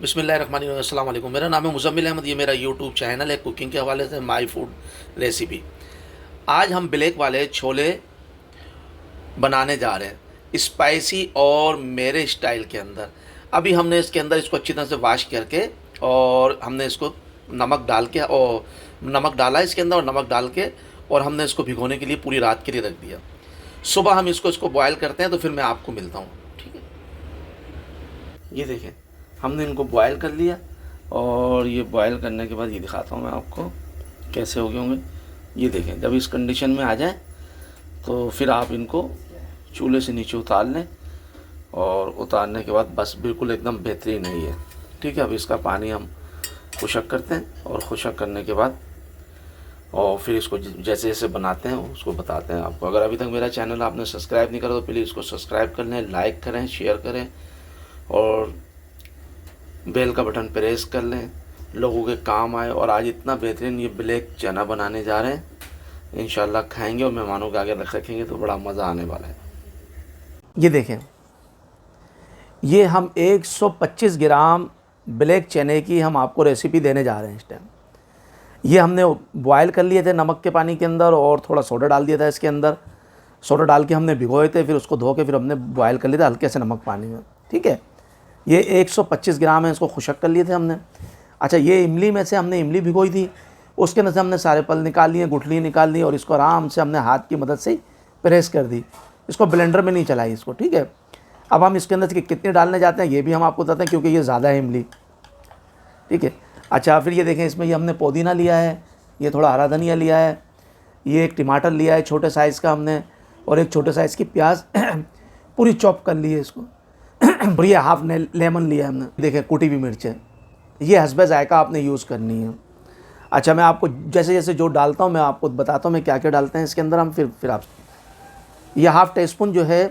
बिस्मिल्लाहिर्रहमानिर्रहीम। अस्सलाम वालेकुम। मेरा नाम है मुज़म्मिल अहमद। ये मेरा यूट्यूब चैनल है कुकिंग के हवाले से, माई फूड रेसिपी। आज हम ब्लैक वाले छोले बनाने जा रहे हैं, स्पाइसी और मेरे स्टाइल के अंदर। अभी हमने इसके अंदर इसको अच्छी तरह से वॉश करके और हमने इसको नमक डाल के और नमक डाला है इसके अंदर और नमक डाल के और हमने इसको भिगोने के लिए पूरी रात के लिए रख दिया। सुबह हम इसको बॉयल करते हैं तो फिर मैं आपको मिलता हूँ, ठीक है। ये देखें, हमने इनको बॉयल कर लिया और ये बॉयल करने के बाद ये दिखाता हूँ मैं आपको कैसे हो गए होंगे। ये देखें, जब इस कंडीशन में आ जाए तो फिर आप इनको चूल्हे से नीचे उतार लें और उतारने के बाद बस बिल्कुल एकदम बेहतरीन है ये, ठीक है। अब इसका पानी हम खुशक करते हैं और खुशक करने के बाद और फिर इसको जैसे जैसे बनाते हैं उसको बताते हैं आपको। अगर अभी तक मेरा चैनल आपने सब्सक्राइब नहीं करा तो प्लीज़ इसको सब्सक्राइब कर लें, लाइक करें, शेयर करें और बेल का बटन प्रेस कर लें, लोगों के काम आए। और आज इतना बेहतरीन ये ब्लैक चना बनाने जा रहे हैं, इंशाल्लाह खाएंगे और मेहमानों के आगे रखेंगे तो बड़ा मज़ा आने वाला है। ये देखें, ये हम 125 ग्राम ब्लैक चने की हम आपको रेसिपी देने जा रहे हैं इस टाइम। ये हमने बॉयल कर लिए थे नमक के पानी के अंदर और थोड़ा सोडा डाल दिया था इसके अंदर। सोडा डाल के हमने भिगोए थे, फिर उसको धो के फिर हमने बॉयल कर लिया था हल्के से नमक पानी में, ठीक है। ये 125 ग्राम है, इसको खुशक कर लिए थे हमने। अच्छा, ये इमली में से हमने इमली भिगोई थी, उसके अंदर से हमने सारे पल निकाल लिए, गुठली निकाल दी और इसको आराम से हमने हाथ की मदद से प्रेस कर दी। इसको ब्लेंडर में नहीं चलाई इसको, ठीक है। अब हम इसके अंदर से कितने डालने जाते हैं ये भी हम आपको बताते हैं, क्योंकि ये ज़्यादा है इमली, ठीक है। अच्छा, फिर ये देखें, इसमें ये हमने पुदीना लिया है, ये थोड़ा हरा धनिया लिया है, ये एक टमाटर लिया है छोटे साइज़ का हमने, और एक छोटे साइज़ की प्याज पूरी चॉप कर ली है इसको और ये हाफ लेमन लिया है हमने। देखें, कुटी हुई मिर्चें, ये हस्बे जायका आपने यूज़ करनी है। अच्छा, मैं आपको जैसे जैसे जो डालता हूँ मैं आपको बताता हूँ मैं क्या क्या डालते हैं इसके अंदर हम। फिर आप, ये हाफ़ टी स्पून जो है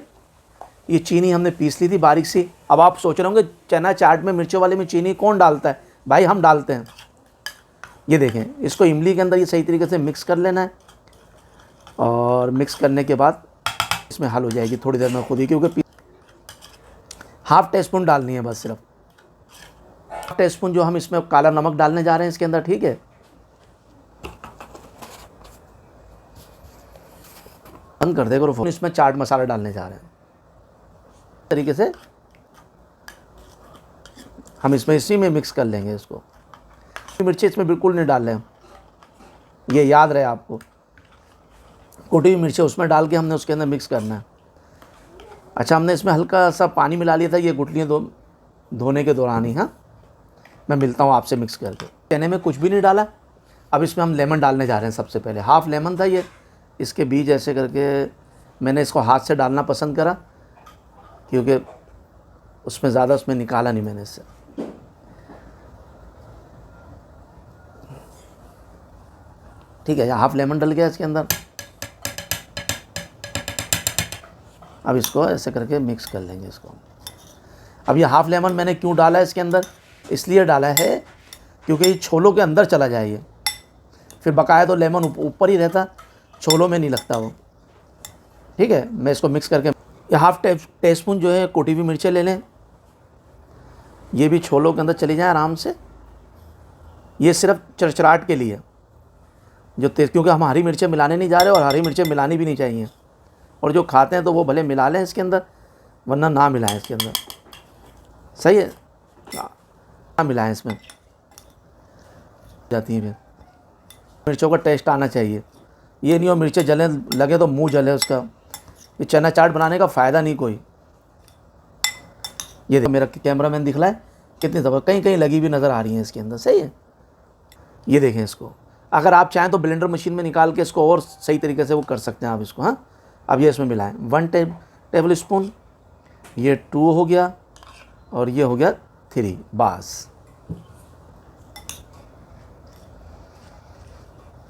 ये चीनी हमने पीस ली थी बारीक सी। अब आप सोच रहे होंगे चना चाट में मिर्चों वाले में चीनी कौन डालता है? भाई हम डालते हैं। ये देखें, इसको इमली के अंदर ये सही तरीके से मिक्स कर लेना है और मिक्स करने के बाद इसमें हल हो जाएगी थोड़ी देर में खुद ही, क्योंकि हाफ़ टी स्पून डालनी है बस, सिर्फ हाफ़ टी स्पून जो हम इसमें काला नमक डालने जा रहे हैं इसके अंदर, ठीक है। बंद कर दे करो फोन। इसमें चाट मसाला डालने जा रहे हैं तरीके से हम इसमें इसी में मिक्स कर लेंगे इसको। मिर्ची इसमें बिल्कुल नहीं डाल रहे हैं, ये याद रहे आपको। कुटी हुई मिर्ची उसमें डाल के हमने उसके अंदर मिक्स करना है। अच्छा, हमने इसमें हल्का सा पानी मिला लिया था ये गुठलियाँ धोने के दौरान ही। हाँ, मैं मिलता हूँ आपसे मिक्स करके। चने में कुछ भी नहीं डाला। अब इसमें हम लेमन डालने जा रहे हैं। सबसे पहले हाफ़ लेमन था ये, इसके बीज ऐसे करके मैंने इसको हाथ से डालना पसंद करा क्योंकि उसमें ज़्यादा उसमें निकाला नहीं मैंने इससे, ठीक है। हाफ़ लेमन डल गया इसके अंदर। अब इसको ऐसे करके मिक्स कर लेंगे इसको। अब ये हाफ़ लेमन मैंने क्यों डाला है इसके अंदर? इसलिए डाला है क्योंकि ये छोलों के अंदर चला जाए ये, फिर बकाया तो लेमन ऊपर ही रहता, छोलों में नहीं लगता वो, ठीक है। मैं इसको मिक्स करके ये हाफ़ टी स्पून जो है कुटी हुई मिर्चें ले लें, ये भी छोलों के अंदर चली जाए आराम से। ये सिर्फ चरचराहट के लिए जो तेज़, क्योंकि हम हरी मिर्चें मिलाने नहीं जा रहे और हरी मिर्चें मिलानी भी नहीं चाहिए। और जो खाते हैं तो वो भले मिला लें इसके अंदर, वरना ना मिलाएं इसके अंदर, सही है, ना मिलाएं इसमें जाती है। मिर्चों का टेस्ट आना चाहिए, ये नहीं हो मिर्चें जले लगे तो मुंह जले उसका। ये चना चाट बनाने का फ़ायदा नहीं कोई। ये मेरा कैमरामैन दिख रहा है कितनी ज़बरदस्त, कहीं कहीं लगी भी नज़र आ रही है इसके अंदर, सही है। ये देखें, इसको अगर आप चाहें तो ब्लेंडर मशीन में निकाल के इसको और सही तरीके से वो कर सकते हैं आप इसको। हाँ, अब ये इसमें मिलाएं 1 टेबल स्पून, ये 2 हो गया और ये हो गया 3, बस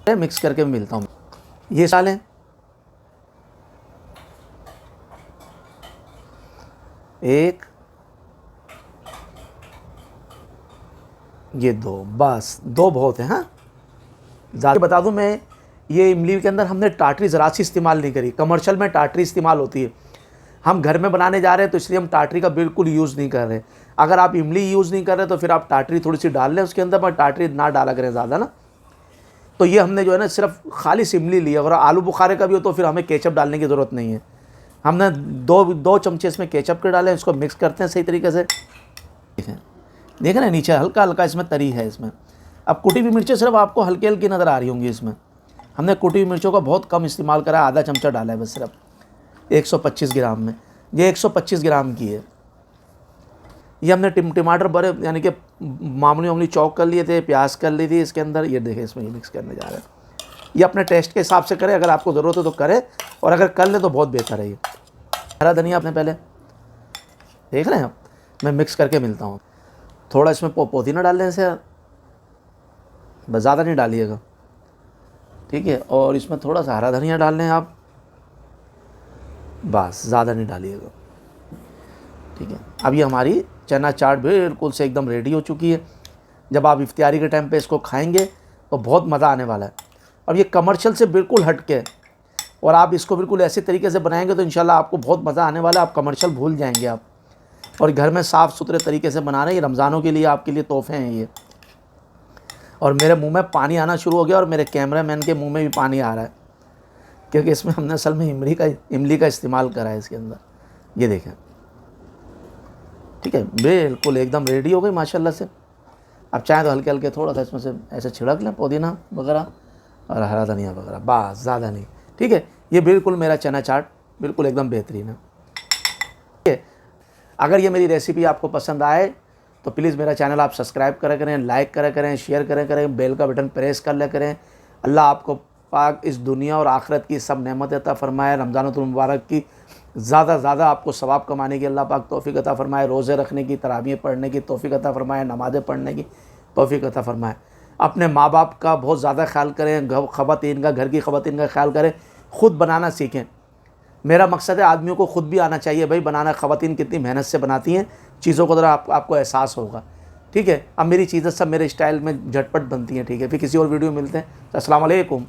मिक्स करके मिलता हूँ। ये डालें, एक, ये 2, बस 2 बहुत है। हाँ, ज़्यादा बता दूं मैं, ये इमली के अंदर हमने टाटरी ज़रा सी इस्तेमाल नहीं करी। कमर्शियल में टाटरी इस्तेमाल होती है, हम घर में बनाने जा रहे हैं तो इसलिए हम टाटरी का बिल्कुल यूज़ नहीं कर रहे। अगर आप इमली यूज़ नहीं कर रहे तो फिर आप टाटरी थोड़ी सी डाल लें उसके अंदर, पर टाटरी ना डाला करें ज़्यादा ना। तो ये हमने जो है ना सिर्फ खालिस इमली ली। अगर आलू बुखारे का भी हो तो फिर हमें केचप डालने की ज़रूरत नहीं है। हमने दो चमचे इसमें केचप के डाले, इसको मिक्स करते हैं सही तरीके से। देखें ना नीचे हल्का हल्का इसमें तरी है इसमें। अब कुटी हुई मिर्चें सिर्फ आपको हल्की हल्की नज़र आ रही होंगी इसमें। हमने कुटी हुई मिर्चों का बहुत कम इस्तेमाल करा है, आधा चमचा डाला है बस सिर्फ 125 ग्राम में। ये 125 ग्राम की है। ये हमने टमाटर बड़े यानी कि मामूली चॉप कर लिए थे, प्याज कर ली थी इसके अंदर। ये देखें इसमें ये मिक्स करने जा रहे हैं। ये अपने टेस्ट के हिसाब से करें, अगर आपको ज़रूरत है तो करें, और अगर कर ले तो बहुत बेहतर है। ये हरा धनिया आपने पहले देख रहे हैं, मैं मिक्स करके मिलता हूँ। थोड़ा इसमें पुदीना डाल लें से, बस ज़्यादा नहीं डालिएगा, ठीक है। और इसमें थोड़ा सा हरा धनिया डाल लें आप, बस ज़्यादा नहीं डालिएगा, ठीक है। अब ये हमारी चना चाट बिल्कुल से एकदम रेडी हो चुकी है। जब आप इफ्तियारी के टाइम पे इसको खाएंगे तो बहुत मज़ा आने वाला है। और ये कमर्शियल से बिल्कुल हट के, और आप इसको बिल्कुल ऐसे तरीके से बनाएंगे तो इंशाल्लाह आपको बहुत मज़ा आने वाला है। आप कमर्शियल भूल जाएंगे आप। और घर में साफ़ सुथरे तरीके से बना रहे हैं। रमज़ानों के लिए आपके लिए तोहफे हैं ये। और मेरे मुंह में पानी आना शुरू हो गया, और मेरे कैमरामैन के मुंह में भी पानी आ रहा है, क्योंकि इसमें हमने असल में इमली का इस्तेमाल करा है इसके अंदर। ये देखें, ठीक है, बिल्कुल एकदम रेडी हो गई माशाल्लाह से। अब चाहें तो हल्के हल्के थोड़ा सा इसमें से ऐसे छिड़क लें पुदीना वगैरह और हरा धनिया वगैरह, बस ज़्यादा नहीं, ठीक है। ये बिल्कुल मेरा चना चाट बिल्कुल एकदम बेहतरीन है, ठीक है। अगर ये मेरी रेसिपी आपको पसंद आए तो प्लीज़ मेरा चैनल आप सब्सक्राइब करा करें, लाइक करा करें, शेयर करें, बेल का बटन प्रेस कर लिया करें। अल्लाह आपको पाक इस दुनिया और आखिरत की सब नेमत अता फरमाए। रमज़ानुल मुबारक की ज़्यादा आपको सवाब कमाने की अल्लाह पाक तौफ़ीक़ अता फरमाए। रोज़े रखने की, तरावीह पढ़ने की तौफ़ीक़ अता फरमाए, नमाज़ें पढ़ने की तौफ़ीक़ अता फरमाए। अपने माँ बाप का बहुत ज़्यादा ख्याल करें, घर की ख़वातीन का ख्याल करें, ख़ुद बनाना सीखें। मेरा मकसद है आदमियों को ख़ुद भी आना चाहिए भाई बनाना। ख़वातीन कितनी मेहनत से बनाती हैं चीज़ों को, ज़रा आपको एहसास होगा, ठीक है। अब मेरी चीज़ें सब मेरे स्टाइल में झटपट बनती हैं, ठीक है। फिर किसी और वीडियो मिलते हैं। अस्सलाम वालेकुम।